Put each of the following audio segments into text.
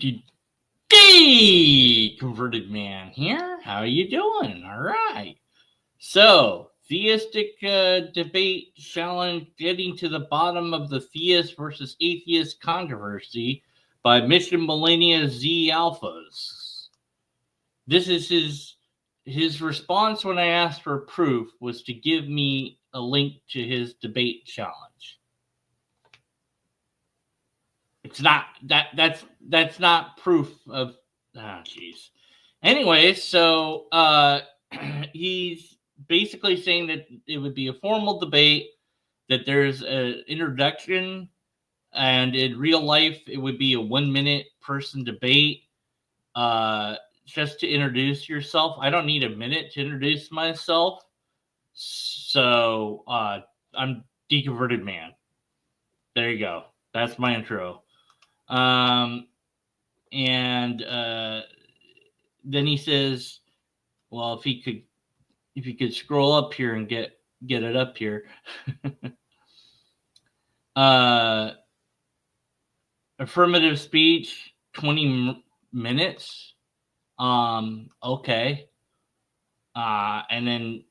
Hey, converted man here. How you doing? All right. So, theistic debate challenge getting to the bottom of the theist versus atheist controversy by Mission Millennia Z Alphas. This is his response when I asked for proof was to give me a link to his debate challenge. It's not that's not proof of jeez. Anyway, so he's basically saying that it would be a formal debate, that there's an introduction, and in real life it would be a 1 minute person debate. Just to introduce yourself. I don't need a minute to introduce myself. So I'm Deconverted Man. There you go. That's my intro. And then he says, well, if you could scroll up here and get it up here. Affirmative speech, 20 minutes. Okay. And then,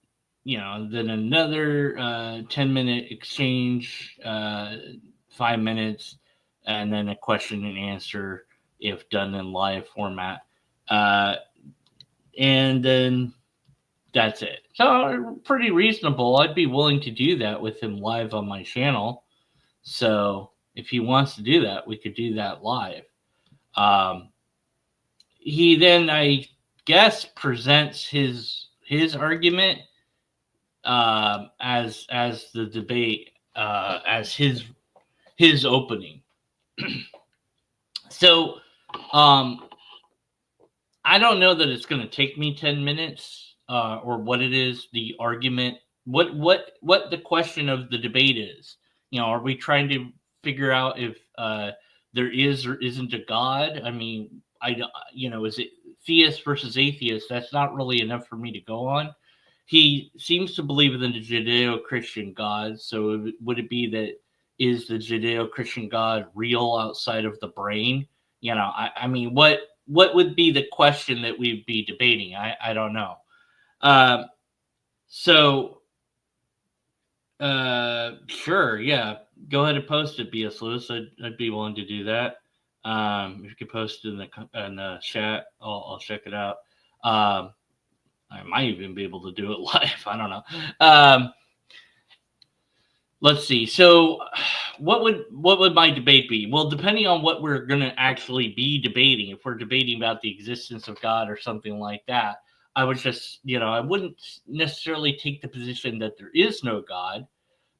then another 10-minute exchange, 5 minutes, and then a question and answer if done in live format. And then that's it. So pretty reasonable. I'd be willing to do that with him live on my channel. So if he wants to do that, we could do that live. He then, I guess, presents his argument as the debate, as his opening. So I don't know that it's going to take me 10 minutes or what it is, the argument, what the question of the debate is. Are we trying to figure out if there is or isn't a God? I mean, is it theist versus atheist? That's not really enough for me to go on. He seems to believe in the Judeo-Christian God. So would it be that is the Judeo-Christian God real outside of the brain? I mean, what would be the question that we'd be debating? I don't know. Sure, yeah. Go ahead and post it, B.S. Lewis. I'd be willing to do that. If you could post it in the chat, I'll check it out. I might even be able to do it live. I don't know. Let's see. So, what would my debate be? Well, depending on what we're going to actually be debating, if we're debating about the existence of God or something like that, I would just, I wouldn't necessarily take the position that there is no God,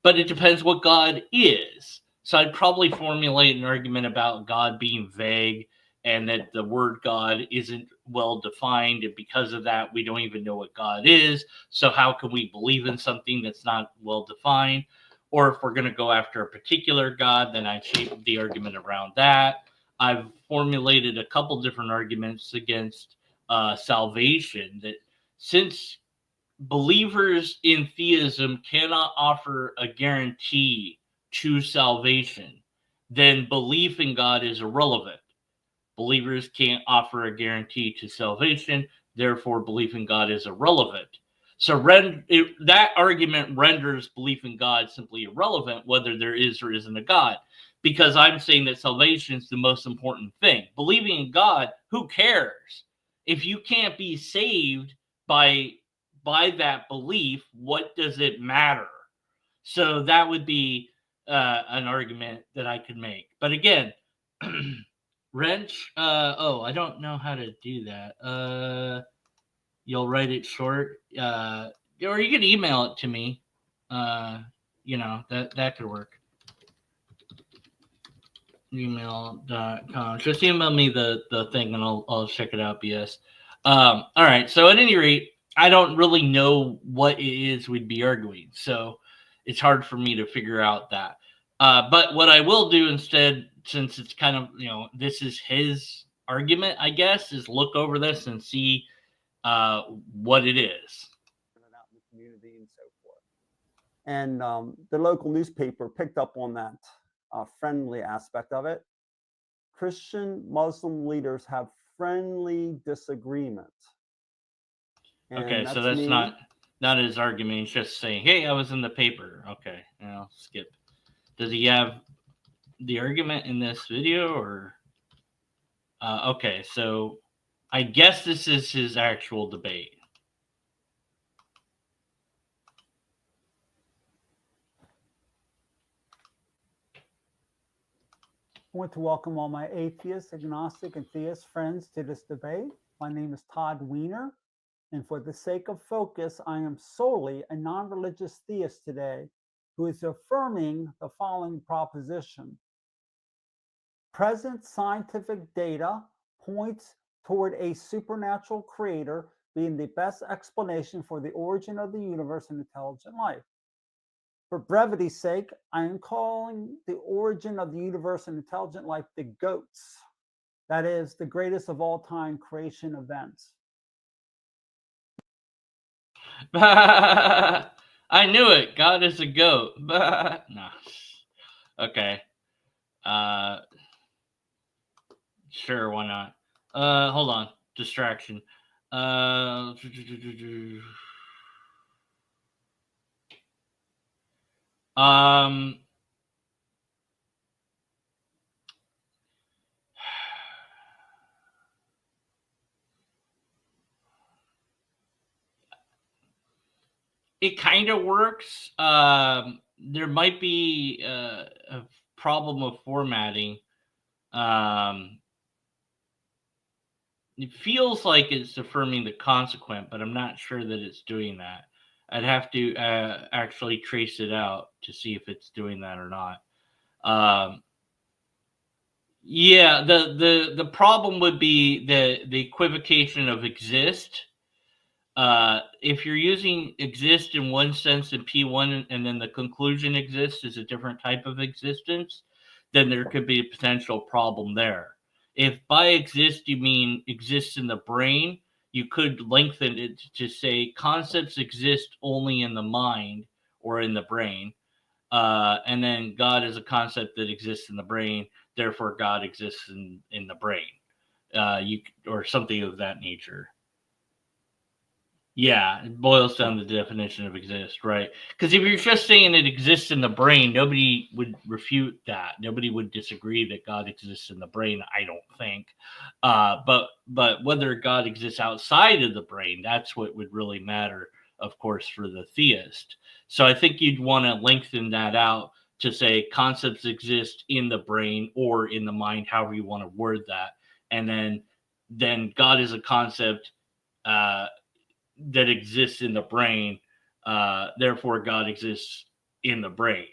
but it depends what God is. So I'd probably formulate an argument about God being vague and that the word God isn't well defined, and because of that, we don't even know what God is. So how can we believe in something that's not well defined? Or if we're going to go after a particular God, then I'd shape the argument around that. I've formulated a couple different arguments against salvation, that since believers in theism cannot offer a guarantee to salvation, then belief in God is irrelevant. Believers can't offer a guarantee to salvation, therefore belief in God is irrelevant. So that argument renders belief in God simply irrelevant, whether there is or isn't a God, because I'm saying that salvation is the most important thing. Believing in God, who cares? If you can't be saved by that belief, what does it matter? So that would be an argument that I could make. But again, wrench. I don't know how to do that. You'll write it short. Or you can email it to me. That could work. Email.com. Just email me the thing and I'll check it out, BS. All right. So at any rate, I don't really know what it is we'd be arguing. So it's hard for me to figure out that. But what I will do instead, since it's kind of, this is his argument, I guess, is look over this and see what it is. Out in the community and so forth. And the local newspaper picked up on that friendly aspect of it, Christian Muslim leaders have friendly disagreement. And Okay, so that's that's me. not his argument. He's just saying, "Hey, I was in the paper." Okay, I'll skip. Does he have the argument in this video, or? Okay, so I guess this is his actual debate. I want to welcome all my atheist, agnostic, and theist friends to this debate. My name is Todd Weiner, and for the sake of focus, I am solely a non-religious theist today who is affirming the following proposition. Present scientific data points toward a supernatural creator being the best explanation for the origin of the universe and intelligent life. For brevity's sake, I am calling the origin of the universe and intelligent life the GOATs. That is, the greatest of all time creation events. I knew it. God is a goat. No. Okay. Sure, why not? Hold on. Distraction. Um It kind of works. There might be a problem of formatting. Um, it feels like it's affirming the consequent, but I'm not sure that it's doing that. I'd have to actually trace it out to see if it's doing that or not. Yeah, the problem would be the equivocation of exist. If you're using exist in one sense in P1 and then the conclusion exists is a different type of existence, then there could be a potential problem there. If by exist you mean exists in the brain, you could lengthen it to say concepts exist only in the mind or in the brain. And then God is a concept that exists in the brain, therefore God exists in the brain. You or something of that nature. Yeah, it boils down to the definition of exist, right? Because if you're just saying it exists in the brain, nobody would refute that. Nobody would disagree that God exists in the brain. I don't think. But whether God exists outside of the brain, that's what would really matter, of course, for the theist. So I think you'd want to lengthen that out to say concepts exist in the brain or in the mind, however you want to word that, and then God is a concept. That exists in the brain, therefore God exists in the brain.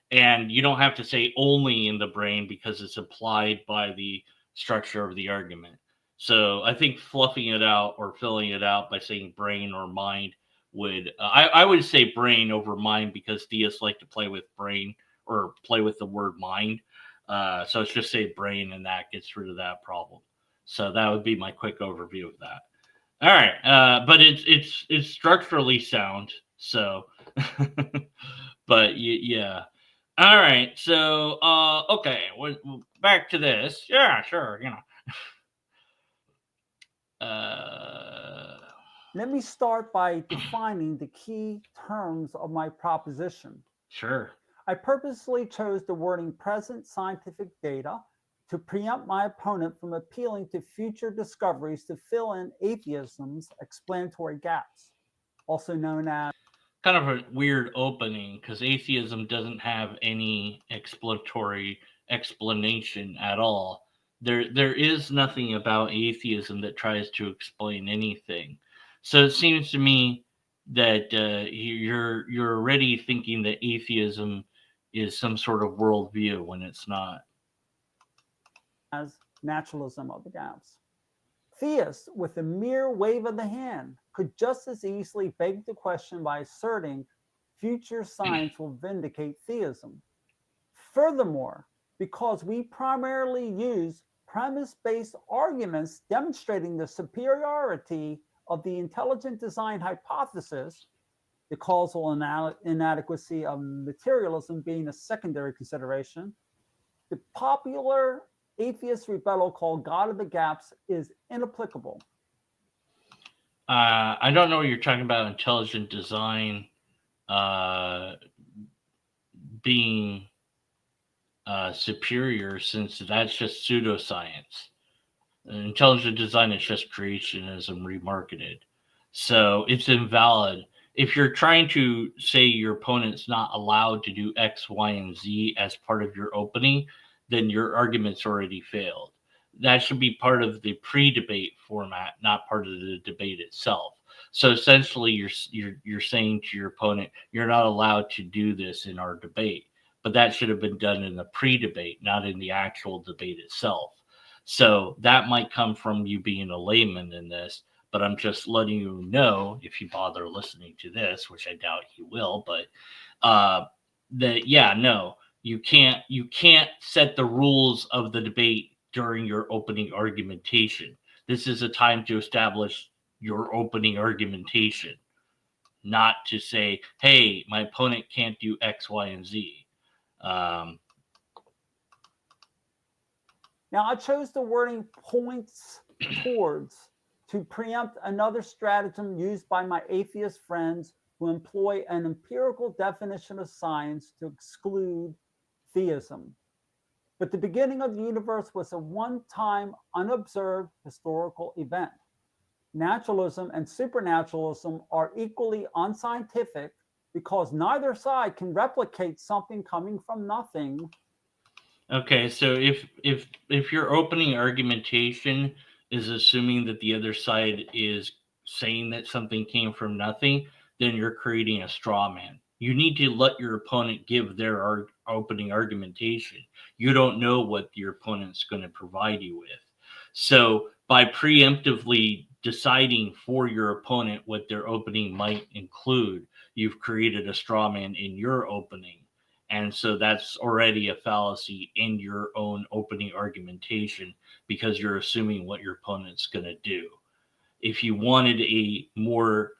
And you don't have to say only in the brain because it's implied by the structure of the argument. So I think fluffing it out or filling it out by saying brain or mind would, I would say brain over mind because theists like to play with brain or play with the word mind. So let's just say brain and that gets rid of that problem. So that would be my quick overview of that. All right, but it's structurally sound. So, but yeah. All right, so okay, back to this. Yeah, sure. Let me start by defining the key terms of my proposition. Sure. I purposely chose the wording present scientific data to preempt my opponent from appealing to future discoveries to fill in atheism's explanatory gaps, also known as Kind of a weird opening because atheism doesn't have any explanatory explanation at all. There is nothing about atheism that tries to explain anything. So it seems to me that you're already thinking that atheism is some sort of worldview when it's not. naturalism of the gaps. Theists, with a mere wave of the hand, could just as easily beg the question by asserting future science will vindicate theism. Furthermore, because we primarily use premise-based arguments demonstrating the superiority of the intelligent design hypothesis, the causal inadequacy of materialism being a secondary consideration, the popular atheist rebuttal called God of the Gaps is inapplicable. I don't know what you're talking about. Intelligent design being superior, since that's just pseudoscience. Intelligent design is just creationism remarketed. So it's invalid. If you're trying to say your opponent's not allowed to do X, Y, and Z as part of your opening, then your argument's already failed. That should be part of the pre-debate format, not part of the debate itself. So essentially, you're saying to your opponent, you're not allowed to do this in our debate, but that should have been done in the pre-debate, not in the actual debate itself. So that might come from you being a layman in this, but I'm just letting you know, if you bother listening to this, which I doubt you will, but that you can't set the rules of the debate during your opening argumentation. This is a time to establish your opening argumentation, not to say, hey, my opponent can't do X, Y, and Z. Now, I chose the wording points towards to preempt another stratagem used by my atheist friends who employ an empirical definition of science to exclude theism. But the beginning of the universe was a one-time, unobserved historical event. Naturalism and supernaturalism are equally unscientific because neither side can replicate something coming from nothing. Okay, so if your opening argumentation is assuming that the other side is saying that something came from nothing, then you're creating a straw man. You need to let your opponent give their opening argumentation. You don't know what your opponent's going to provide you with. So by preemptively deciding for your opponent what their opening might include, you've created a straw man in your opening. And so that's already a fallacy in your own opening argumentation because you're assuming what your opponent's going to do. If you wanted a more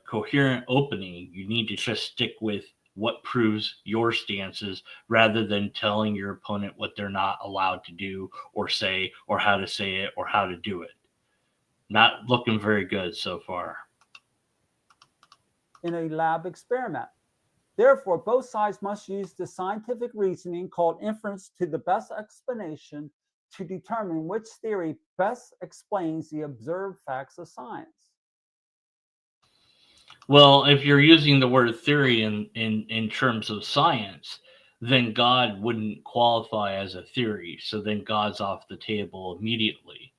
coherent opening, you need to just stick with what proves your stances rather than telling your opponent what they're not allowed to do or say or how to say it or how to do it. Not looking very good so far. In a lab experiment. Therefore, both sides must use the scientific reasoning called inference to the best explanation to determine which theory best explains the observed facts of science. Well, if you're using the word theory in terms of science, then God wouldn't qualify as a theory. So then God's off the table immediately,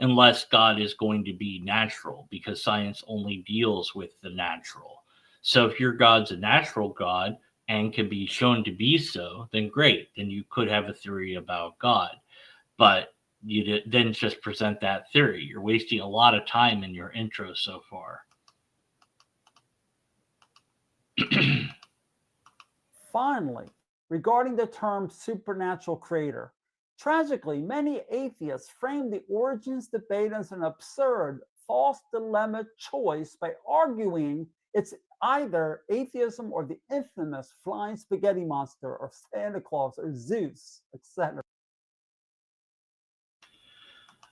unless God is going to be natural, because science only deals with the natural. So if your God's a natural God and can be shown to be so, then great. Then you could have a theory about God. But you then just present that theory. You're wasting a lot of time in your intro so far. Finally, regarding the term supernatural creator, tragically, many atheists frame the origins debate as an absurd, false dilemma choice by arguing it's either atheism or the infamous flying spaghetti monster or Santa Claus or Zeus, etc.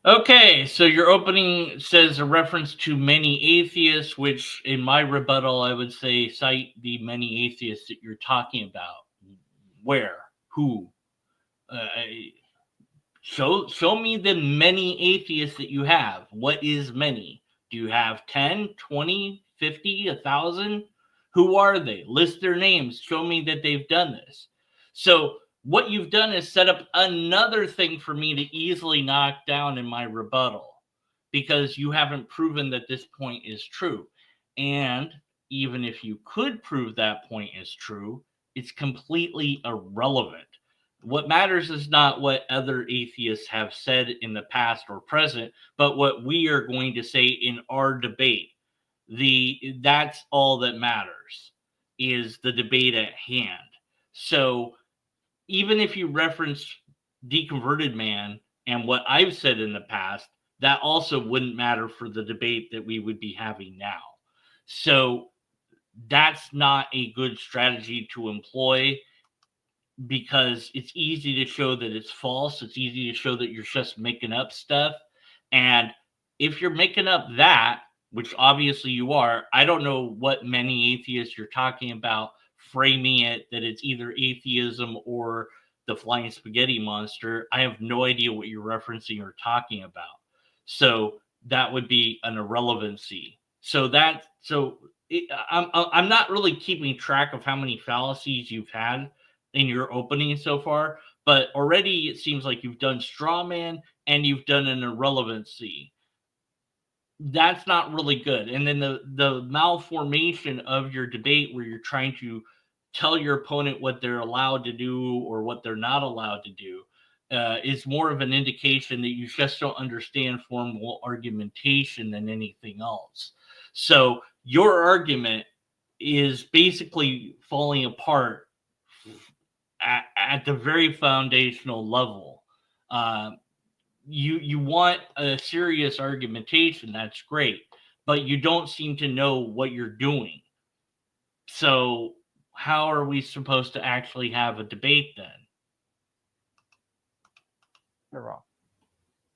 Okay, so your opening says a reference to many atheists, which in my rebuttal, I would say cite the many atheists that you're talking about. Where? Who? Show me the many atheists that you have. What is many? Do you have 10, 20, 50, 1,000? Who are they? List their names. Show me that they've done this. So what you've done is set up another thing for me to easily knock down in my rebuttal because you haven't proven that this point is true. And even if you could prove that point is true, it's completely irrelevant. What matters is not what other atheists have said in the past or present, but what we are going to say in our debate. That's all that matters, is the debate at hand. So even if you reference deconverted man and what I've said in the past, that also wouldn't matter for the debate that we would be having now. So that's not a good strategy to employ. because it's easy to show that it's false. It's easy to show that you're just making up stuff. And if you're making up that, which obviously you are, I don't know what many atheists you're talking about framing it that it's either atheism or the flying spaghetti monster. I have no idea what you're referencing or talking about. So that would be an irrelevancy. I'm not really keeping track of how many fallacies you've had in your opening so far, but already it seems like you've done straw man and you've done an irrelevancy. That's not really good. And then the malformation of your debate where you're trying to tell your opponent what they're allowed to do or what they're not allowed to do is more of an indication that you just don't understand formal argumentation than anything else. So your argument is basically falling apart at the very foundational level. You want a serious argumentation, that's great, but you don't seem to know what you're doing. So how are we supposed to actually have a debate then?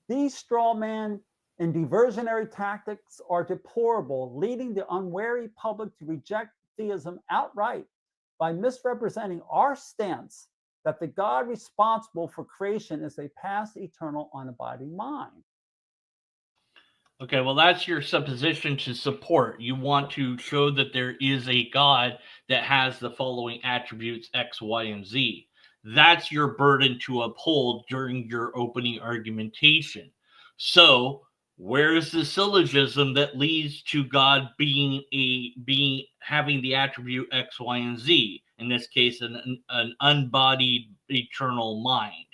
These straw man and diversionary tactics are deplorable, leading the unwary public to reject theism outright by misrepresenting our stance that the God responsible for creation is a past, eternal, unabiding mind. Okay, well, that's your supposition to support. You want to show that there is a God that has the following attributes X, Y, and Z. That's your burden to uphold during your opening argumentation. So, where's the syllogism that leads to God having the attribute X, Y, and Z? In this case, an unbodied eternal mind.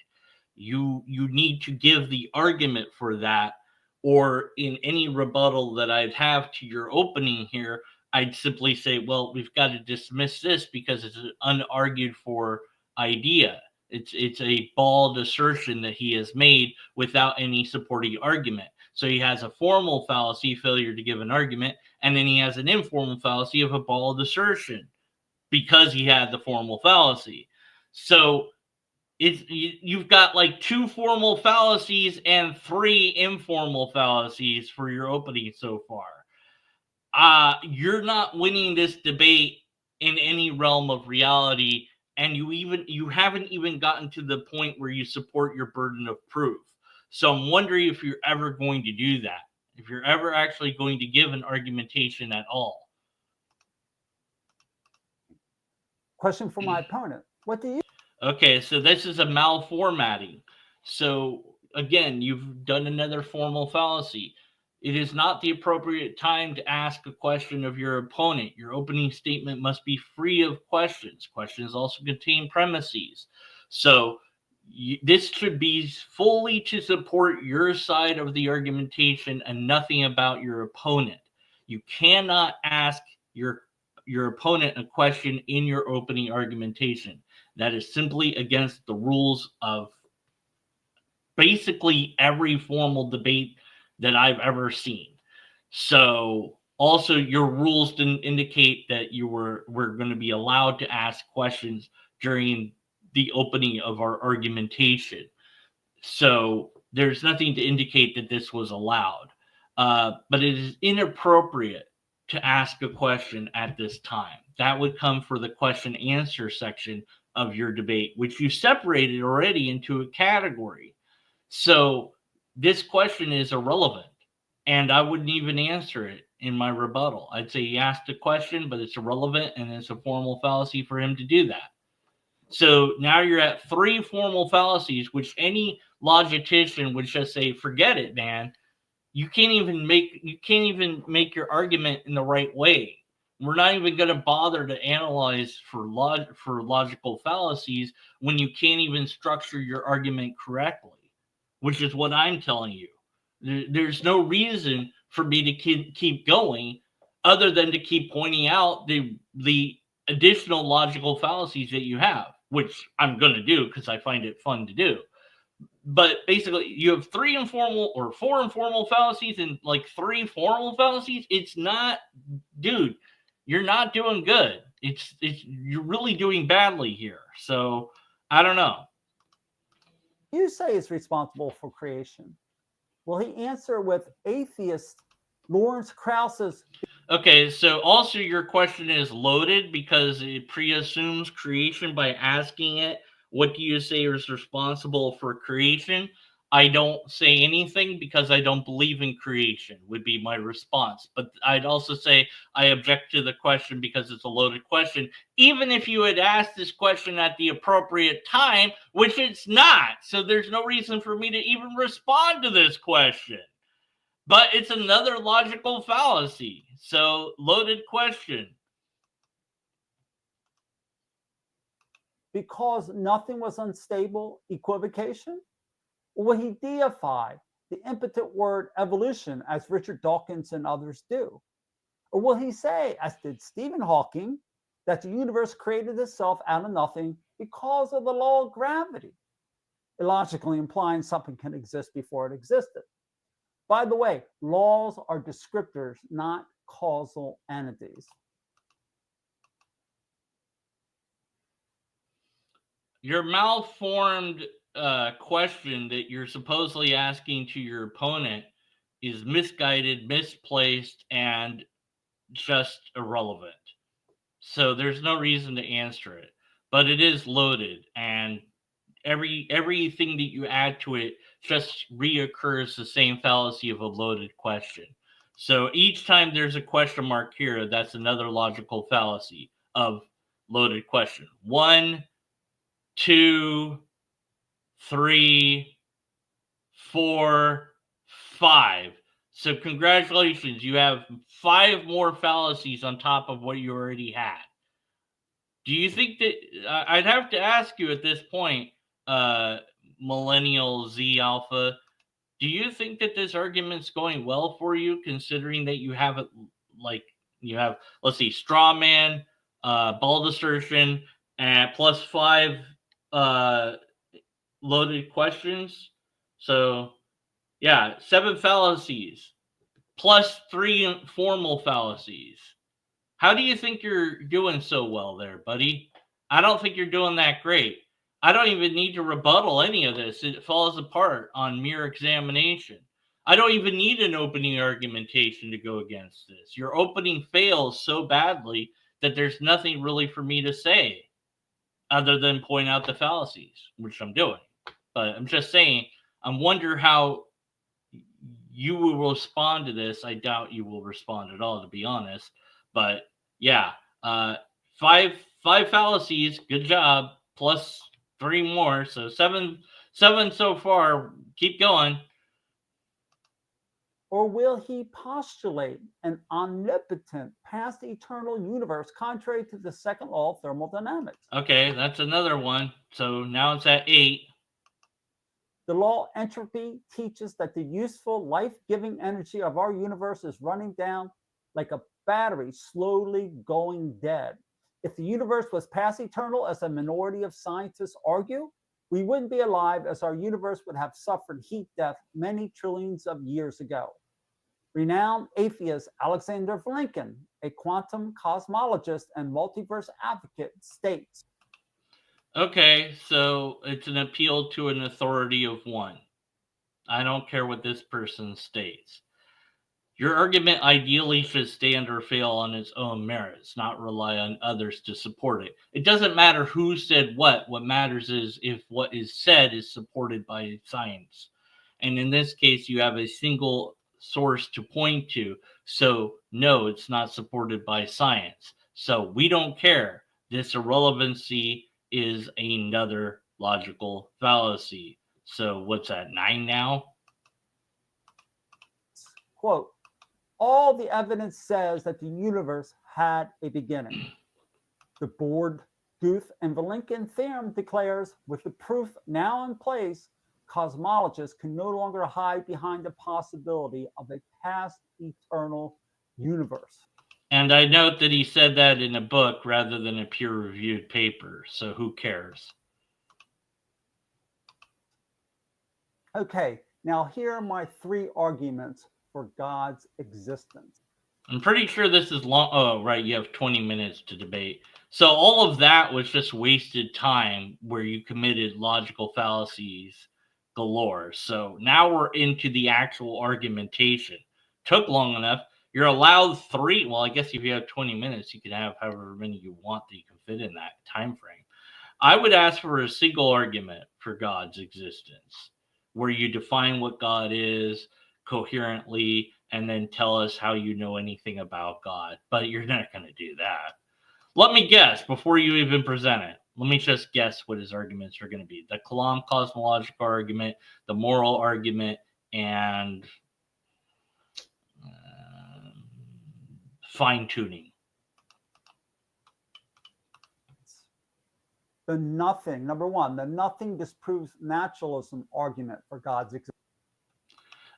You need to give the argument for that, or in any rebuttal that I'd have to your opening here, I'd simply say, well, we've got to dismiss this because it's an unargued for idea. It's a bald assertion that he has made without any supporting argument. So he has a formal fallacy, failure to give an argument, and then he has an informal fallacy of a bald assertion because he had the formal fallacy. So you've got like 2 formal fallacies and 3 informal fallacies for your opening so far. You're not winning this debate in any realm of reality, and you haven't even gotten to the point where you support your burden of proof. So I'm wondering if you're ever going to do that, if you're ever actually going to give an argumentation at all. Question for my opponent. What do you? Okay, so this is a malformatting. So again, you've done another formal fallacy. It is not the appropriate time to ask a question of your opponent. Your opening statement must be free of questions. Questions also contain premises. So this should be fully to support your side of the argumentation and nothing about your opponent. You cannot ask your opponent a question in your opening argumentation. That is simply against the rules of basically every formal debate that I've ever seen. So also your rules didn't indicate that you were going to be allowed to ask questions during the opening of our argumentation. So there's nothing to indicate that this was allowed. But it is inappropriate to ask a question at this time. That would come for the question answer section of your debate, which you separated already into a category. So this question is irrelevant, and I wouldn't even answer it in my rebuttal. I'd say he asked a question, but it's irrelevant, and it's a formal fallacy for him to do that. So now you're at 3 formal fallacies, which any logician would just say, forget it, man. You can't even make your argument in the right way. We're not even going to bother to analyze for logical fallacies when you can't even structure your argument correctly, which is what I'm telling you. There's no reason for me to keep going other than to keep pointing out the additional logical fallacies that you have, which I'm going to do because I find it fun to do. But basically, you have 3 informal or 4 informal fallacies and like 3 formal fallacies. It's not, dude, you're not doing good. You're really doing badly here. So I don't know. You say is responsible for creation. Will he answer with atheist Lawrence Krauss's? Okay, so also your question is loaded because it preassumes creation by asking it, what do you say is responsible for creation? I don't say anything because I don't believe in creation, would be my response. But I'd also say I object to the question because it's a loaded question, even if you had asked this question at the appropriate time, which it's not. So there's no reason for me to even respond to this question. But it's another logical fallacy. So, loaded question. Because nothing was unstable equivocation? Or will he deify the impotent word evolution as Richard Dawkins and others do? Or will he say, as did Stephen Hawking, that the universe created itself out of nothing because of the law of gravity, illogically implying something can exist before it existed? By the way, laws are descriptors, not causal entities. Your malformed question that you're supposedly asking to your opponent is misguided, misplaced, and just irrelevant. So there's no reason to answer it. But it is loaded, and everything that you add to it just reoccurs the same fallacy of a loaded question. So each time there's a question mark here, that's another logical fallacy of loaded question. 1, 2, 3, 4, 5. So congratulations, you have 5 more fallacies on top of what you already had. Do you think that I'd have to ask you at this point, Millennial Z Alpha, do you think that this argument's going well for you, considering that you have it like you have, let's see, straw man, bald assertion, and plus 5 uh, loaded questions? So yeah, 7 fallacies plus 3 formal fallacies. How do you think you're doing so well there, buddy? I don't think you're doing that great. I don't even need to rebuttal any of this. It falls apart on mere examination. I don't even need an opening argumentation to go against this. Your opening fails so badly that there's nothing really for me to say other than point out the fallacies, which I'm doing. But I'm just saying, I wonder how you will respond to this. I doubt you will respond at all, to be honest. But yeah, uh, five fallacies. Good job. Plus 3 more, so seven so far. Keep going. Or will he postulate an omnipotent, past eternal universe contrary to the second law of thermodynamics? Okay, that's another one. So now it's at 8. The law of entropy teaches that the useful, life giving energy of our universe is running down like a battery, slowly going dead. If the universe was past eternal, as a minority of scientists argue, we wouldn't be alive, as our universe would have suffered heat death many trillions of years ago. Renowned atheist Alexander Lincoln, a quantum cosmologist and multiverse advocate, states, Okay, so it's an appeal to an authority of one. I don't care what this person states. Your argument ideally should stand or fail on its own merits, not rely on others to support it. It doesn't matter who said what. What matters is if what is said is supported by science. And in this case, you have a single source to point to. So, no, it's not supported by science. So, we don't care. This irrelevancy is another logical fallacy. So, what's that, 9 now? quote, all the evidence says that the universe had a beginning. The Board, Guth, and Vilenkin theorem declares, with the proof now in place, cosmologists can no longer hide behind the possibility of a past eternal universe. And I note that he said that in a book rather than a peer-reviewed paper, so who cares? Okay, now here are my 3 arguments for God's existence. I'm pretty sure this is long. Oh, right. You have 20 minutes to debate. So all of that was just wasted time where you committed logical fallacies galore. So now we're into the actual argumentation. Took long enough. You're allowed three. Well, I guess if you have 20 minutes, you can have however many you want that you can fit in that time frame. I would ask for a single argument for God's existence, where you define what God is coherently and then tell us how you know anything about God. But you're not going to do that. Let me guess before you even present it. Let me just guess what his arguments are going to be: the Kalam cosmological argument, the moral argument, and fine tuning. The nothing, number one, the nothing disproves naturalism argument for God's existence.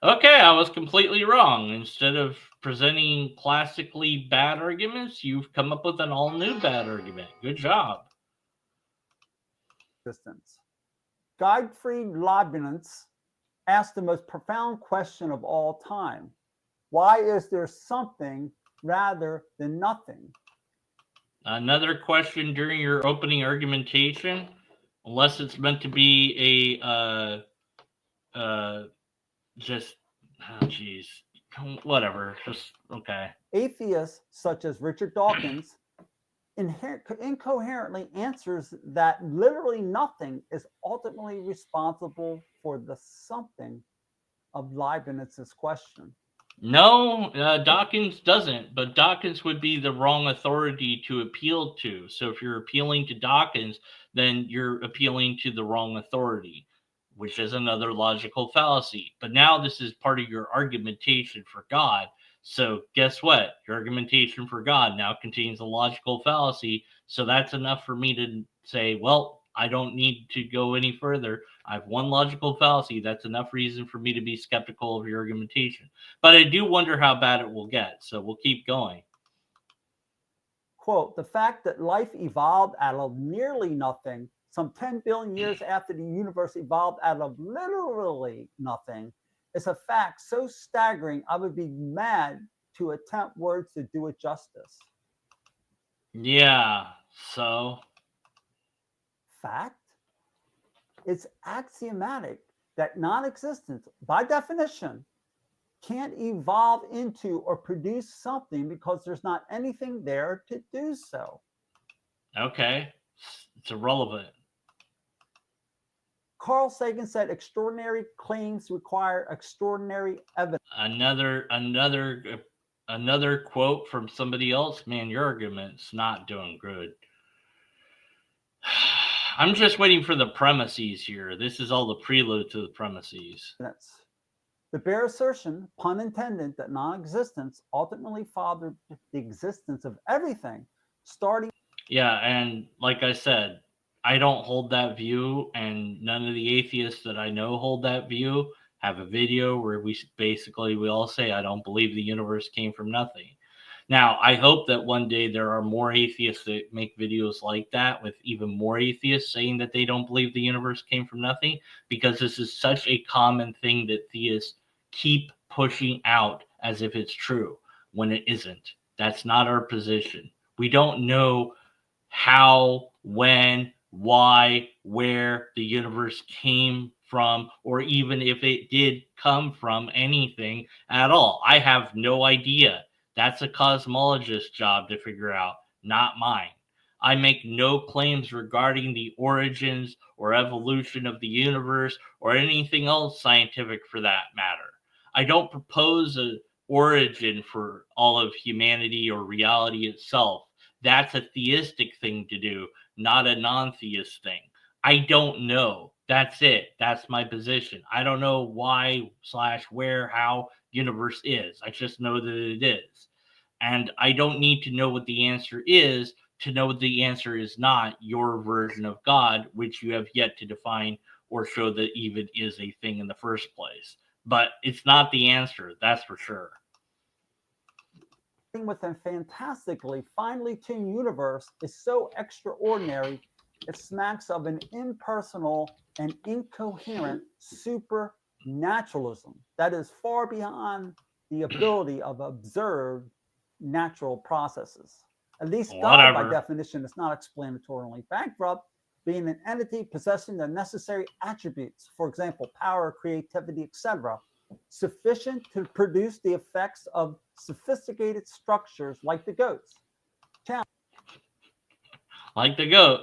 Okay, I was completely wrong. Instead of presenting classically bad arguments, you've come up with an all new bad argument. Good job. Gottfried Leibniz asked the most profound question of all time: why is there something rather than nothing? Another question during your opening argumentation, unless it's meant to be a just, oh geez, whatever, just okay. Atheists such as Richard Dawkins incoherently answers that literally nothing is ultimately responsible for the something of Leibniz's question. No, Dawkins doesn't, but Dawkins would be the wrong authority to appeal to. So if you're appealing to Dawkins, then you're appealing to the wrong authority, which is another logical fallacy. But now this is part of your argumentation for God. So guess what? Your argumentation for God now contains a logical fallacy. So that's enough for me to say, well, I don't need to go any further. I have one logical fallacy. That's enough reason for me to be skeptical of your argumentation. But I do wonder how bad it will get. So we'll keep going. Quote, the fact that life evolved out of nearly nothing, some 10 billion years after the universe evolved out of literally nothing, is a fact so staggering I would be mad to attempt words to do it justice. Yeah, so Fact? It's axiomatic that non-existence, by definition, can't evolve into or produce something because there's not anything there to do so. okay, it's irrelevant. Carl Sagan said extraordinary claims require extraordinary evidence. Another quote from somebody else. Man, your argument's not doing good. I'm just waiting for the premises here. This is all the prelude to the premises. The bare assertion, pun intended, that non-existence ultimately fathered the existence of everything, starting. Yeah, and like I said, I don't hold that view, and none of the atheists that I know hold that view. Have a video where we all say, I don't believe the universe came from nothing. Now, I hope that one day there are more atheists that make videos like that, with even more atheists saying that they don't believe the universe came from nothing, because this is such a common thing that theists keep pushing out as if it's true when it isn't. That's not our position. We don't know how, when, why, where the universe came from, or even if it did come from anything at all. I have no idea. That's a cosmologist's job to figure out, not mine. I make no claims regarding the origins or evolution of the universe or anything else scientific for that matter. I don't propose an origin for all of humanity or reality itself. That's a theistic thing to do, not a non-theist thing. I don't know. That's it. That's my position. I don't know why / where, how universe is. I just know that it is. And I don't need to know what the answer is to know what the answer is not your version of God, which you have yet to define or show that even is a thing in the first place. But it's not the answer, that's for sure. With a fantastically finely tuned universe is so extraordinary, it smacks of an impersonal and incoherent supernaturalism that is far beyond the ability of observed natural processes. At least God, by Whatever. definition, is not explanatorily bankrupt, being an entity possessing the necessary attributes, for example, power, creativity, etc., sufficient to produce the effects of sophisticated structures like the goats. Like the goat.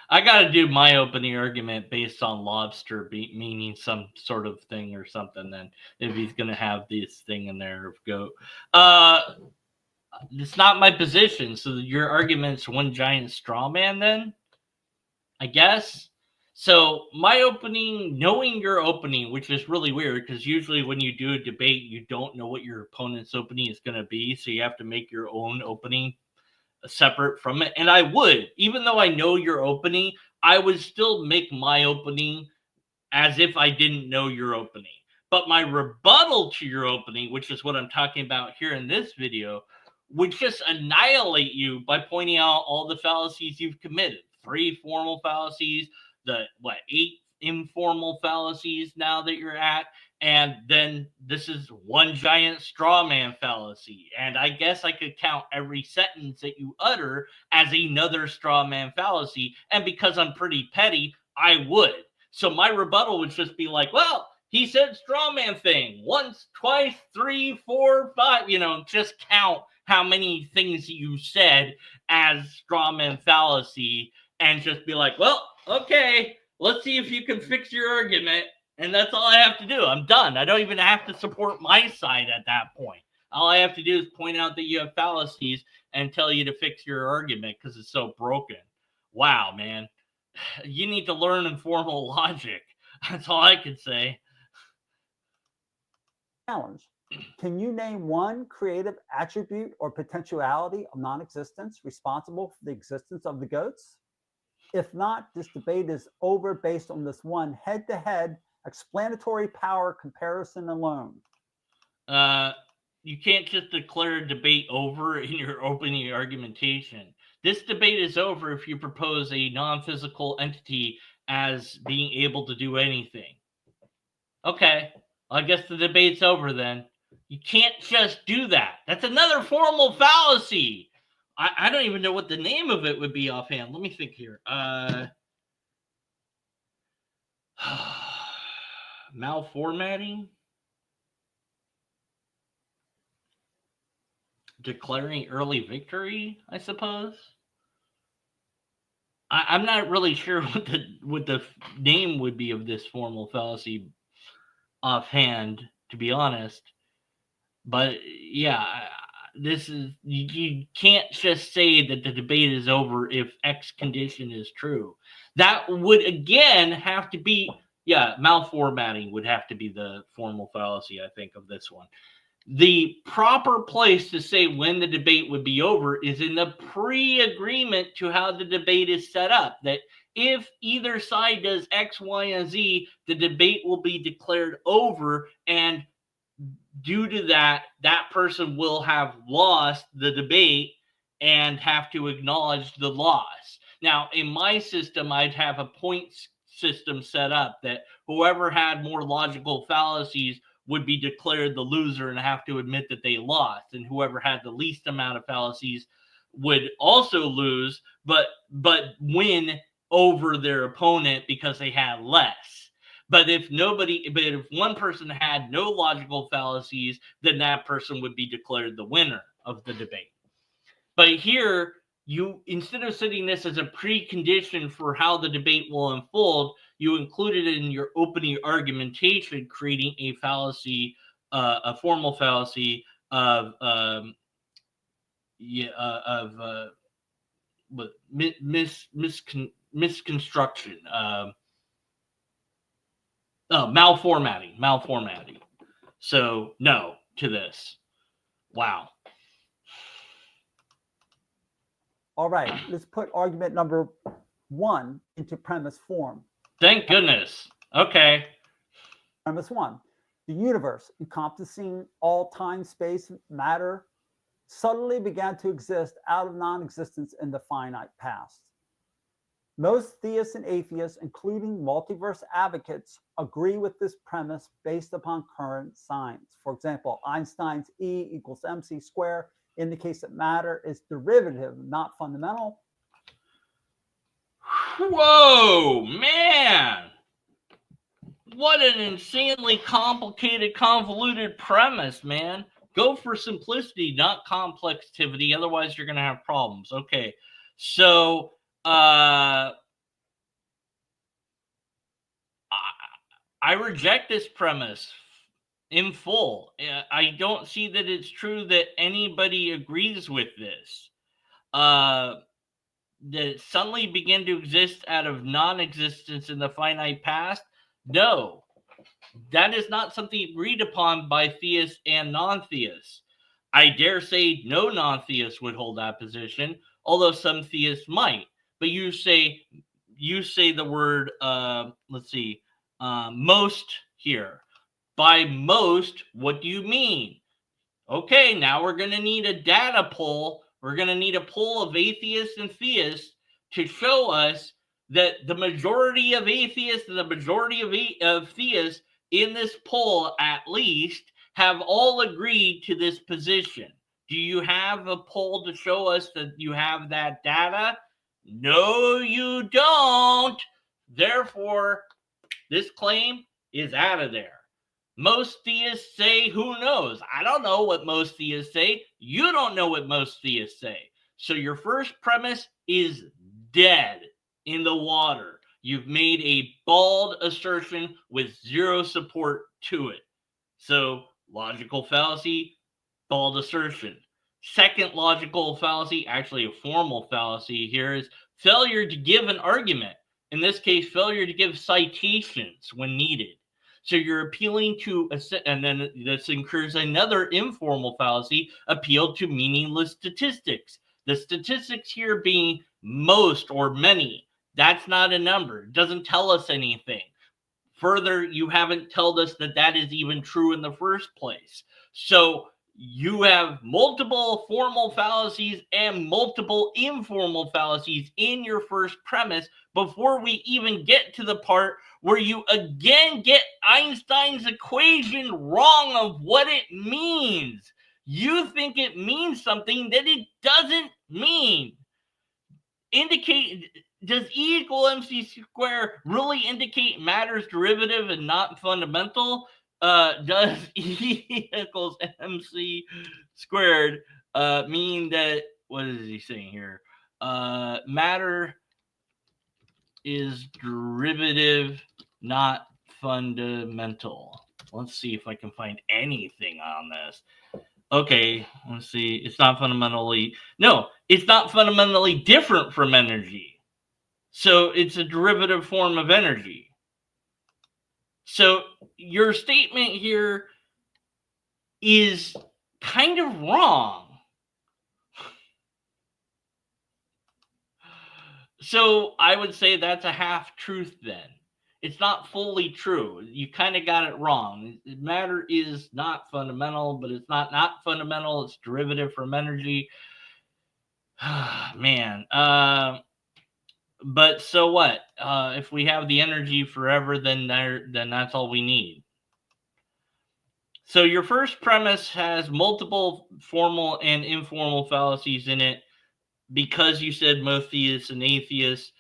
I got to do my opening argument based on lobster meaning some sort of thing or something. Then, if he's going to have this thing in there of goat, it's not my position. So your argument's one giant straw man. Then, I guess. So my opening, knowing your opening, which is really weird because usually when you do a debate, you don't know what your opponent's opening is going to be, so you have to make your own opening separate from it. And I would, even though I know your opening, I would still make my opening as if I didn't know your opening. But my rebuttal to your opening, which is what I'm talking about here in this video, would just annihilate you by pointing out all the fallacies you've committed. 3 formal fallacies, the 8 informal fallacies now that you're at, and then this is one giant straw man fallacy. And I guess I could count every sentence that you utter as another straw man fallacy. And because I'm pretty petty, I would. So my rebuttal would just be like, well, he said straw man thing once, twice, 3, 4, 5, just count how many things you said as straw man fallacy and just be like, well, okay, let's see if you can fix your argument. And that's all I have to do. I'm done. I don't even have to support my side at that point. All I have to do is point out that you have fallacies and tell you to fix your argument because it's so broken. Wow, man. You need to learn informal logic. That's all I can say. Challenge. Can you name one creative attribute or potentiality of non-existence responsible for the existence of the goats? If not, this debate is over based on this one head-to-head explanatory power comparison alone. You can't just declare a debate over in your opening argumentation. This debate is over if you propose a non-physical entity as being able to do anything. Okay, I guess the debate's over then. You can't just do that. That's another formal fallacy. I don't even know what the name of it would be offhand. Let me think here. Malformatting? Declaring early victory, I suppose. I'm not really sure what the name would be of this formal fallacy offhand, to be honest. But yeah, this is you can't just say that the debate is over if X condition is true. That would again have to be malformatting would have to be the formal fallacy, I think, of this one. The proper place to say when the debate would be over is in the pre-agreement to how the debate is set up. That if either side does X, Y, and Z, the debate will be declared over, and due to that, that person will have lost the debate and have to acknowledge the loss. Now, in my system, I'd have a points system set up that whoever had more logical fallacies would be declared the loser and have to admit that they lost, and whoever had the least amount of fallacies would also lose, but win over their opponent because they had less. But if one person had no logical fallacies, then that person would be declared the winner of the debate. But here, you, instead of setting this as a precondition for how the debate will unfold, you included it in your opening argumentation, creating a fallacy, a formal fallacy of misconstruction, malformatting. So no to this. Wow. All right, let's put argument number 1 into premise form. Thank goodness. Okay. Premise 1. The universe, encompassing all time, space, matter, subtly began to exist out of non-existence in the finite past. Most theists and atheists, including multiverse advocates, agree with this premise based upon current science. For example, Einstein's E equals mc squared indicates that matter is derivative, not fundamental. Whoa, man! What an insanely complicated, convoluted premise, man. Go for simplicity, not complexity. Otherwise, you're going to have problems. Okay, so I reject this premise in full. I don't see that it's true that anybody agrees with this. That suddenly began to exist out of non-existence in the finite past? No. That is not something agreed upon by theists and non-theists. I dare say no non-theist would hold that position, although some theists might. But you say the word most here. By most, what do you mean? Okay, now we're going to need a data poll. We're going to need a poll of atheists and theists to show us that the majority of atheists and the majority of theists in this poll, at least, have all agreed to this position. Do you have a poll to show us that you have that data? No, you don't. Therefore, this claim is out of there. Most theists say, who knows? I don't know what most theists say. You don't know what most theists say. So your first premise is dead in the water. You've made a bald assertion with zero support to it. So logical fallacy, bald assertion. Second logical fallacy, actually a formal fallacy here, is failure to give an argument. In this case, failure to give citations when needed. So you're appealing to, and then this incurs another informal fallacy, appeal to meaningless statistics. The statistics here being most or many. That's not a number. It doesn't tell us anything. Further, you haven't told us that that is even true in the first place. So you have multiple formal fallacies and multiple informal fallacies in your first premise before we even get to the part where you again get Einstein's equation wrong of what it means. You think it means something that it doesn't mean. Does E equal mc squared really indicate matter's derivative and not fundamental? Does E equals mc squared mean that, what is he saying here? Matter is derivative, not fundamental. Let's see if I can find anything on this. Okay, let's see. It's not fundamentally different from energy. So it's a derivative form of energy. So your statement here is kind of wrong. So I would say that's a half truth then. It's not fully true. You kind of got it wrong. Matter is not fundamental, but it's not fundamental. It's derivative from energy. Man. But so what? If we have the energy forever, then that's all we need. So your first premise has multiple formal and informal fallacies in it because you said most theists and atheists,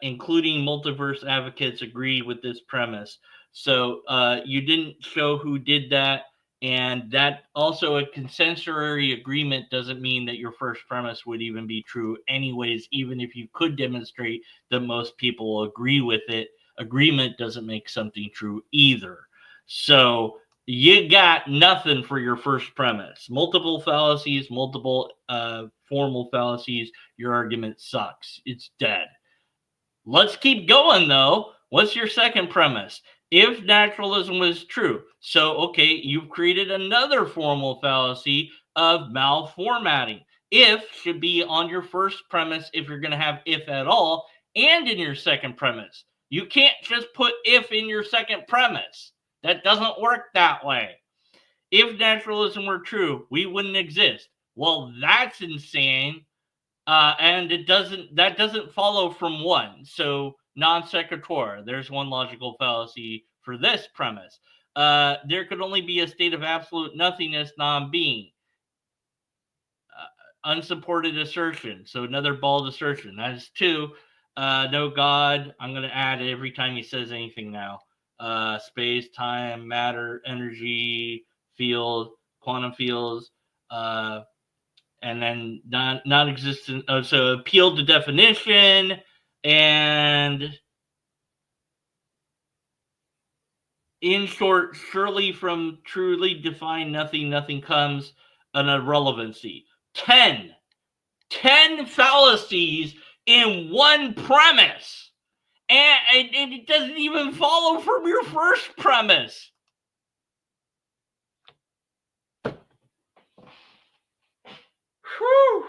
including multiverse advocates, agree with this premise. So you didn't show who did that. And that also, a consensuary agreement doesn't mean that your first premise would even be true anyways, even if you could demonstrate that most people agree with it. Agreement doesn't make something true either. So you got nothing for your first premise. Multiple fallacies, multiple formal fallacies. Your argument sucks. It's dead. Let's keep going, though. What's your second premise? If naturalism was true, so, okay, you've created another formal fallacy of malformatting. If should be on your first premise if you're going to have if at all, and in your second premise. You can't just put if in your second premise. That doesn't work that way. If naturalism were true, we wouldn't exist. Well, that's insane. And that doesn't follow from one. So non sequitur, there's one logical fallacy for this premise. There could only be a state of absolute nothingness, non-being. Unsupported assertion. So another bald assertion. That is 2. No God. I'm going to add it every time he says anything now. Space, time, matter, energy, field, quantum fields, and then non-existent. So appeal to definition, and in short, surely from truly defined nothing, nothing comes an irrelevancy. 10 fallacies in one premise. And it doesn't even follow from your first premise. Whew.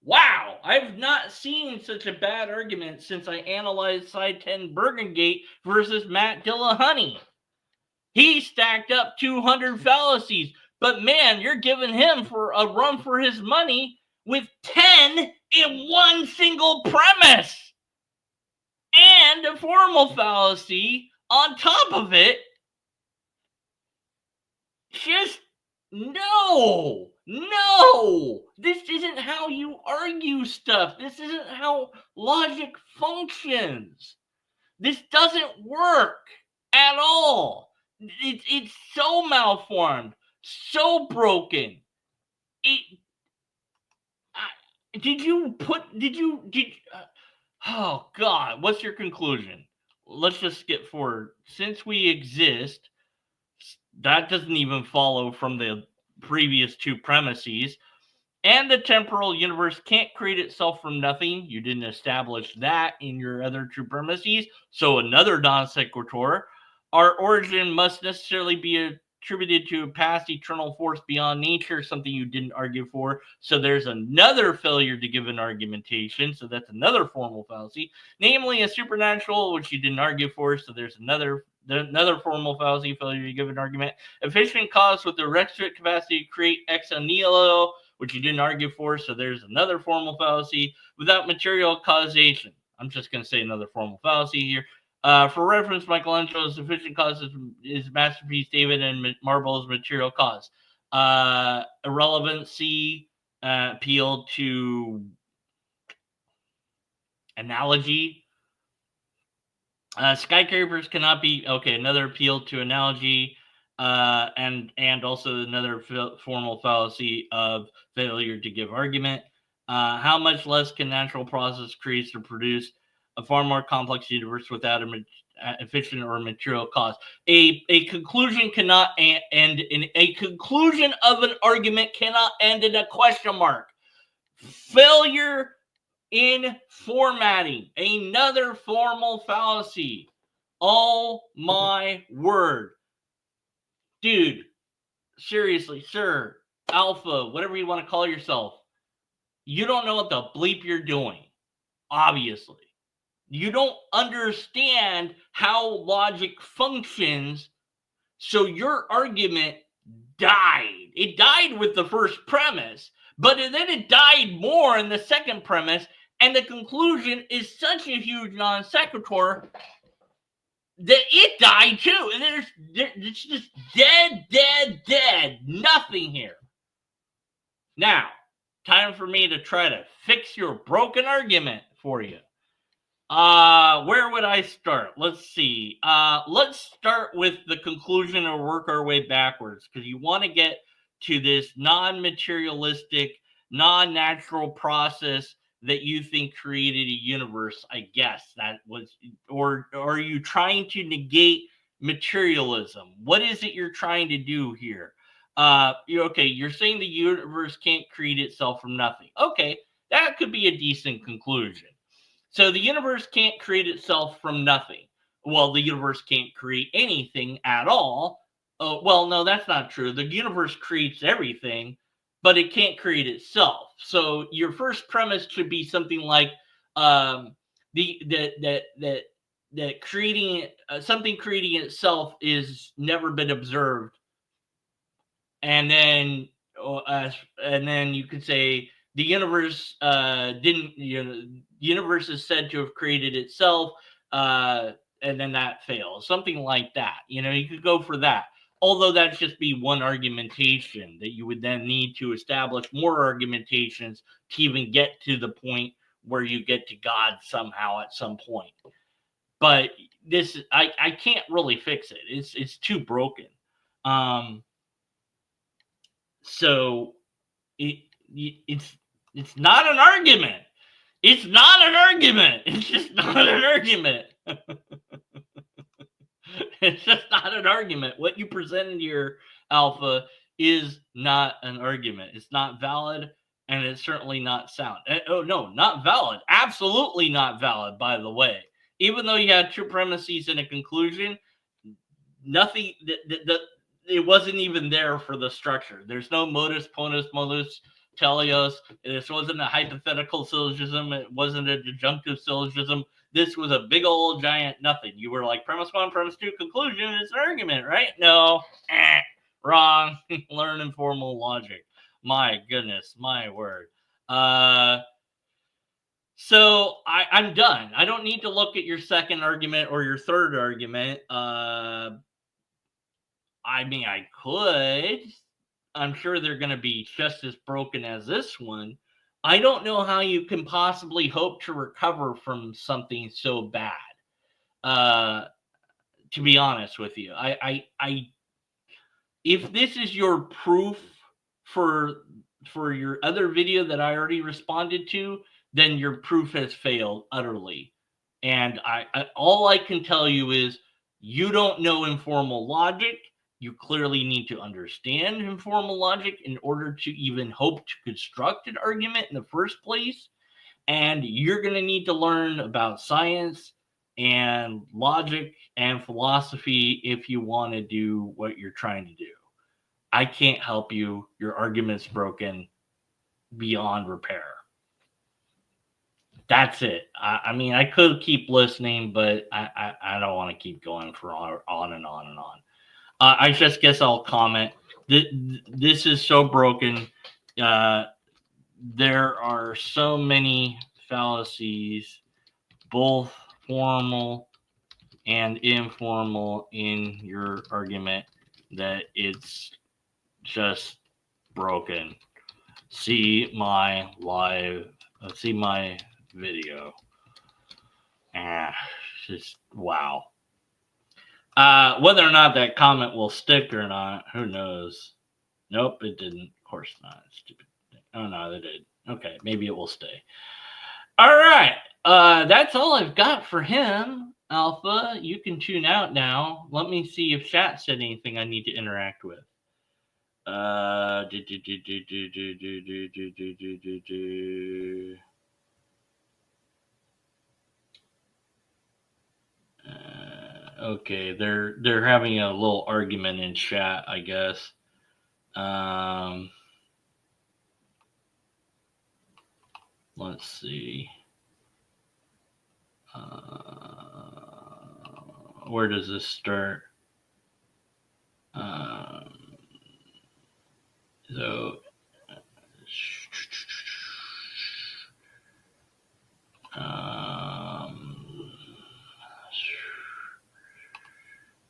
Wow, I've not seen such a bad argument since I analyzed Side 10 Bergengate versus Matt Dillahunty. He stacked up 200 fallacies, but man, you're giving him for a run for his money with 10 in one single premise. And a formal fallacy on top of it. Just no. This isn't how you argue stuff. This isn't how logic functions. This doesn't work at all. It's so malformed, so broken. Oh God, what's your conclusion? Let's just skip forward. Since we exist, that doesn't even follow from the previous 2 premises. And the temporal universe can't create itself from nothing. You didn't establish that in your other 2 premises. So another non sequitur. Our origin must necessarily be attributed to a past eternal force beyond nature, something you didn't argue for. So there's another failure to give an argumentation. So that's another formal fallacy, namely a supernatural, which you didn't argue for. So there's another formal fallacy, failure to give an argument. Efficient cause with the requisite capacity to create ex nihilo, which you didn't argue for. So there's another formal fallacy. Without material causation. I'm just going to say another formal fallacy here. For reference, Michelangelo's sufficient cause is masterpiece, David and Marble's material cause. Irrelevancy, appeal to analogy. Skyscrapers cannot be, okay, another appeal to analogy, and also another formal fallacy of failure to give argument. How much less can natural process create to produce a far more complex universe without an efficient or material cause? A conclusion cannot end in a conclusion of an argument cannot end in a question mark. Failure in formatting, another formal fallacy. Oh my word. Dude, seriously, sir, alpha, whatever you want to call yourself, you don't know what the bleep you're doing, obviously. You don't understand how logic functions, so your argument died. It died with the first premise, but then it died more in the second premise, and the conclusion is such a huge non sequitur that it died too. And it's just dead. Nothing here. Now, time for me to try to fix your broken argument for you. Where would I start? Let's see. Let's start with the conclusion or work our way backwards, because you want to get to this non-materialistic, non-natural process that you think created a universe. I guess that was, or are you trying to negate materialism? What is it you're trying to do here? You're saying the universe can't create itself from nothing. Okay, that could be a decent conclusion. So the universe can't create itself from nothing. Well, the universe can't create anything at all. Well, no, that's not true. The universe creates everything, but it can't create itself. So your first premise should be something like that creating something creating itself is never been observed, and then you could say the universe didn't, the universe is said to have created itself, and then that fails. Something like that. You could go for that. Although that'd just be one argumentation that you would then need to establish more argumentations to even get to the point where you get to God somehow at some point. But this, I can't really fix it. It's too broken. So it's not an argument. It's not an argument. It's just not an argument. It's just not an argument. What you presented here, Alpha, is not an argument. It's not valid, and it's certainly not sound. Oh, no, not valid. Absolutely not valid, by the way. Even though you had two premises and a conclusion, nothing, it wasn't even there for the structure. There's no modus ponens modus teleos. This wasn't a hypothetical syllogism. It wasn't a disjunctive syllogism. This was a big old giant nothing. You were like, premise one, premise two, conclusion. It's an argument, right? No. Wrong. Learn informal logic. My goodness, my word. So I'm done. I don't need to look at your second argument or your third argument. I mean, I could. I'm sure they're going to be just as broken as this one. I don't know how you can possibly hope to recover from something so bad. To be honest with you, if this is your proof for your other video that I already responded to, then your proof has failed utterly. And all I can tell you is you don't know informal logic. You clearly need to understand informal logic in order to even hope to construct an argument in the first place. And you're going to need to learn about science and logic and philosophy if you want to do what you're trying to do. I can't help you. Your argument's broken beyond repair. That's it. I mean, I could keep listening, but I don't want to keep going for on and on and on. I just guess I'll comment. This is so broken. There are so many fallacies, both formal and informal, in your argument that it's just broken. See my video. Just wow. Whether or not that comment will stick or not, who knows? Nope, it didn't. Of course not. Stupid thing. Oh no, it did. Okay, maybe it will stay. All right. That's all I've got for him. Alpha, you can tune out now. Let me see if chat said anything I need to interact with. Okay, they're having a little argument in chat, I guess. Let's see. Where does this start?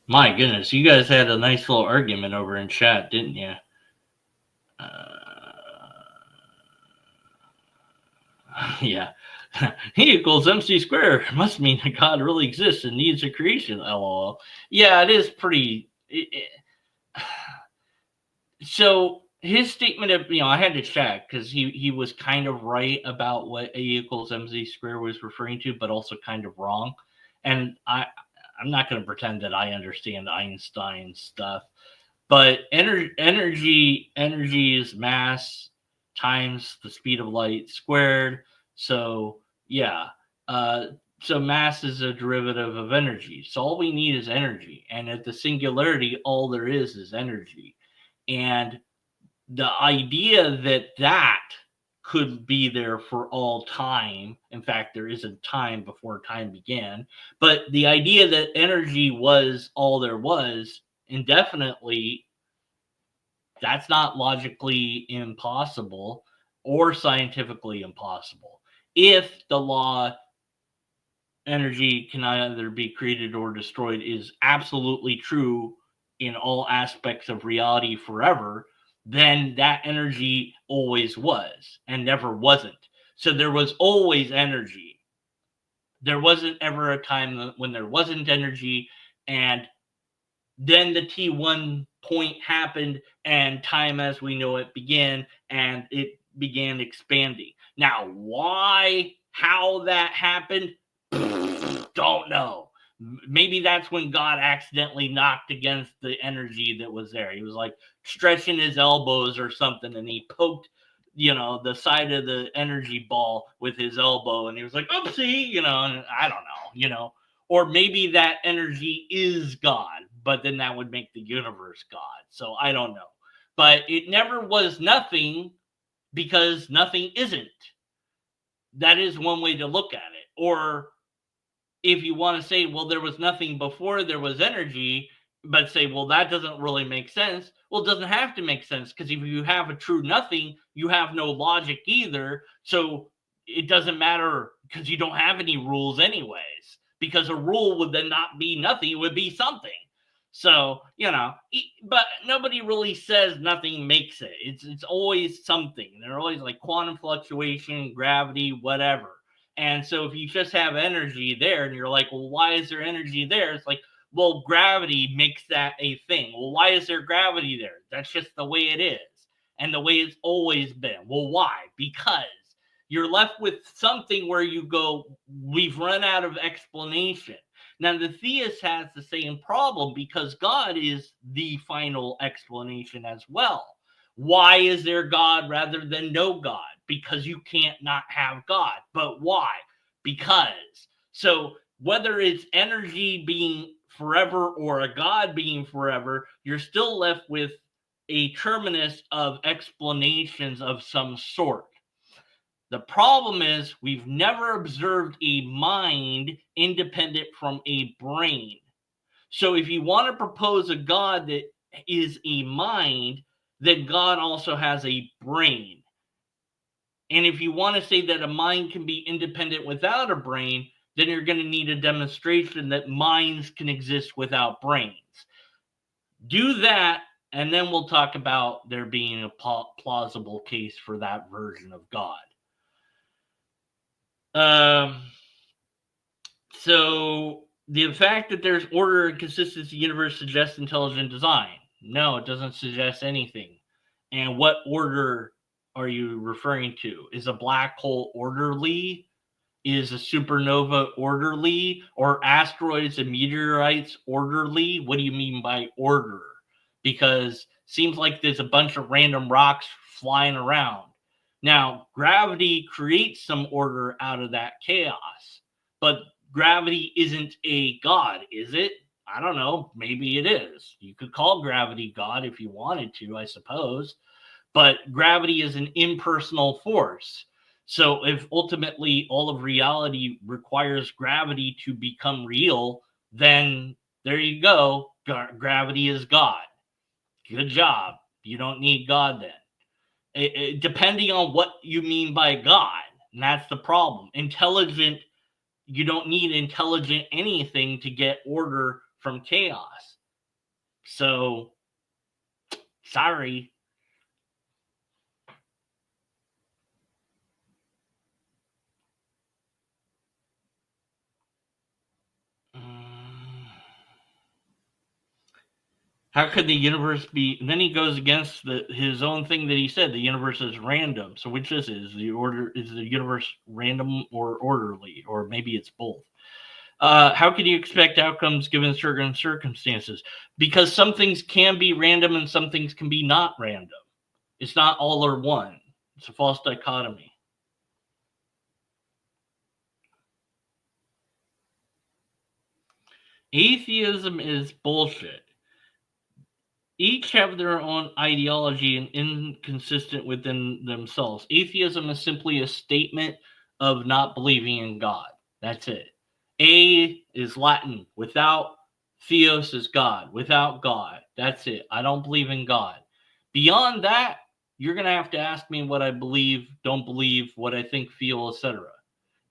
My goodness, you guys had a nice little argument over in chat, didn't you? Yeah. E equals MC squared must mean that God really exists and needs a creation. LOL. Yeah, it is pretty. So his statement of, I had to check because he was kind of right about what A equals mc squared was referring to, but also kind of wrong. And I'm not going to pretend that I understand Einstein stuff, but energy is mass times the speed of light squared. So yeah, so mass is a derivative of energy. So all we need is energy, and at the singularity, all there is energy. And the idea that could be there for all time. In fact, there isn't time before time began. But the idea that energy was all there was indefinitely, that's not logically impossible. or scientifically impossible. If the law energy can either be created or destroyed is absolutely true in all aspects of reality forever, then that energy always was and never wasn't. So there was always energy. There wasn't ever a time when there wasn't energy, and then the T1 point happened and time as we know it began, and it began expanding. Now, why, how that happened, don't know. Maybe that's when God accidentally knocked against the energy that was there. He was like stretching his elbows or something, and he poked, the side of the energy ball with his elbow, and he was like, oopsie, and I don't know, or maybe that energy is God, but then that would make the universe God. So I don't know. But it never was nothing, because nothing isn't. That is one way to look at it. Or if you want to say, well, there was nothing before there was energy, but say, well, that doesn't really make sense. Well, it doesn't have to make sense, because if you have a true nothing, you have no logic either. So it doesn't matter, because you don't have any rules anyways, because a rule would then not be nothing, it would be something. So, but nobody really says nothing makes it. It's always something. They're always like quantum fluctuation, gravity, whatever. And so if you just have energy there and you're like, well, why is there energy there? It's like, well, gravity makes that a thing. Well, why is there gravity there? That's just the way it is. And the way it's always been. Well, why? Because you're left with something where you go, we've run out of explanation. Now, the theist has the same problem, because God is the final explanation as well. Why is there God rather than no God? Because you can't not have God. But why? Because. So whether it's energy being forever or a God being forever, you're still left with a terminus of explanations of some sort. The problem is we've never observed a mind independent from a brain. So if you want to propose a God that is a mind, then God also has a brain. And if you want to say that a mind can be independent without a brain, then you're going to need a demonstration that minds can exist without brains. Do that, and then we'll talk about there being a plausible case for that version of God. So the fact that there's order and consistency in the universe suggests intelligent design. No, it doesn't suggest anything. And what order are you referring to? Is a black hole orderly? Is a supernova orderly? Or asteroids and meteorites orderly? What do you mean by order? Because it seems like there's a bunch of random rocks flying around. Now, gravity creates some order out of that chaos, but gravity isn't a God, is it? I don't know. Maybe it is. You could call gravity God if you wanted to, I suppose. But gravity is an impersonal force. So if ultimately all of reality requires gravity to become real, then there you go. Gravity is God. Good job. You don't need God then. Depending on what you mean by God. And that's the problem. Intelligent, you don't need intelligent anything to get order from chaos. So, sorry. How could the universe be? And then he goes against his own thing that he said. The universe is random. So which is the order? Is the universe random or orderly, or maybe it's both? How can you expect outcomes given certain circumstances? Because some things can be random and some things can be not random. It's not all or one. It's a false dichotomy. Atheism is bullshit. Each have their own ideology and inconsistent within themselves. Atheism is simply a statement of not believing in God. That's it. A is Latin. Without, theos is God. Without God. That's it. I don't believe in God. Beyond that, you're going to have to ask me what I believe, don't believe, what I think, feel, etc.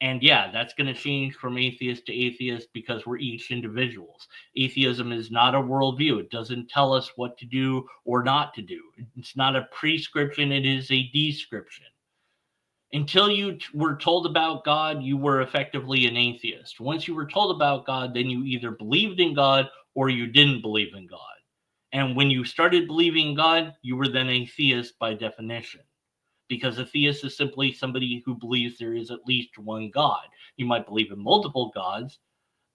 And yeah, that's going to change from atheist to atheist because we're each individuals. Atheism is not a worldview. It doesn't tell us what to do or not to do. It's not a prescription, it is a description. Until you were told about God, you were effectively an atheist. Once you were told about God, then you either believed in God or you didn't believe in God. And when you started believing in God, you were then a theist by definition. Because a theist is simply somebody who believes there is at least one God. You might believe in multiple gods,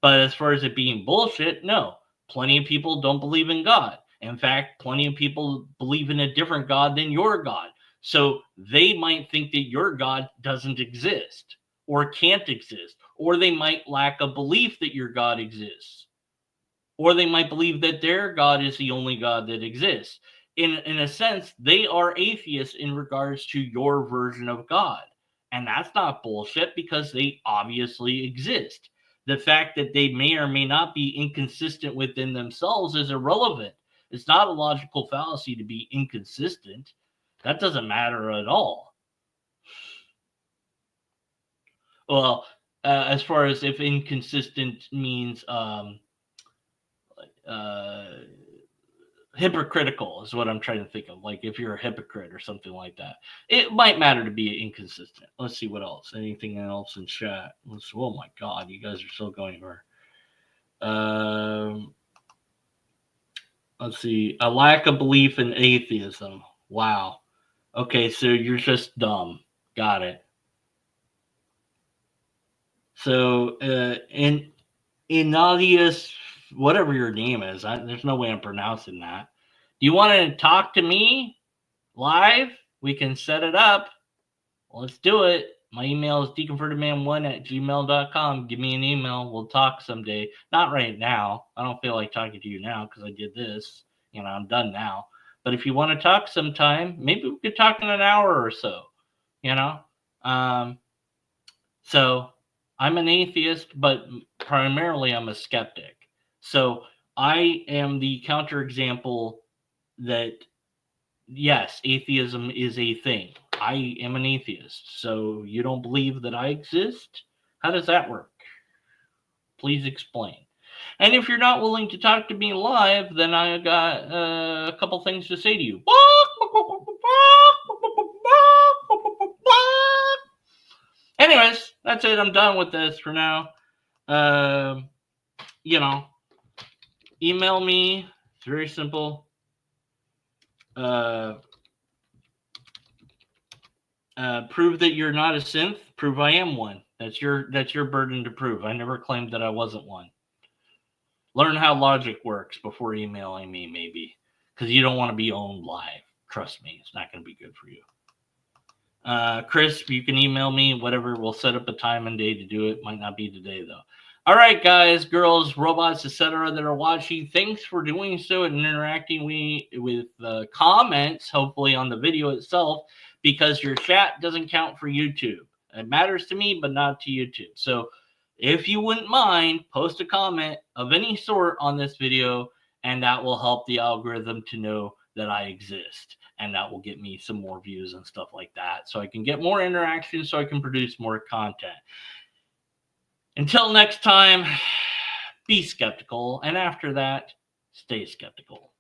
but as far as it being bullshit, no. Plenty of people don't believe in God. In fact, plenty of people believe in a different God than your God. So they might think that your God doesn't exist or can't exist, or they might lack a belief that your God exists, or they might believe that their God is the only God that exists. In a sense, they are atheists in regards to your version of God. And that's not bullshit because they obviously exist. The fact that they may or may not be inconsistent within themselves is irrelevant. It's not a logical fallacy to be inconsistent. That doesn't matter at all. Well, as far as if inconsistent means hypocritical is what I'm trying to think of. Like if you're a hypocrite or something like that, it might matter to be inconsistent. Let's see what else. Anything else in chat? Oh my God, you guys are still going over. Let's see. A lack of belief in atheism. Wow. Okay, so you're just dumb. Got it. So Inadius, whatever your name is, there's no way I'm pronouncing that. Do you want to talk to me live? We can set it up. Let's do it. My email is deconvertedman1@gmail.com. Give me an email. We'll talk someday. Not right now. I don't feel like talking to you now because I did this. I'm done now. But if you want to talk sometime, maybe we could talk in an hour or so. So I'm an atheist, but primarily I'm a skeptic. So I am the counterexample that, yes, atheism is a thing. I am an atheist. So you don't believe that I exist? How does that work? Please explain. And if you're not willing to talk to me live, then I got a couple things to say to you. Anyways, that's it. I'm done with this for now. Email me. It's very simple. Prove that you're not a synth. Prove I am one. That's your burden to prove. I never claimed that I wasn't one. Learn how logic works before emailing me, maybe, because you don't want to be owned live. Trust me, it's not going to be good for you. Chris, you can email me, whatever. We'll set up a time and day to do it. Might not be today, though. All right, guys, girls, robots, etc. that are watching, thanks for doing so and interacting with the comments, hopefully on the video itself, because your chat doesn't count for YouTube. It matters to me, but not to YouTube. So if you wouldn't mind, post a comment of any sort on this video, and that will help the algorithm to know that I exist. And that will get me some more views and stuff like that. So I can get more interaction, so I can produce more content. Until next time, be skeptical. And after that, stay skeptical.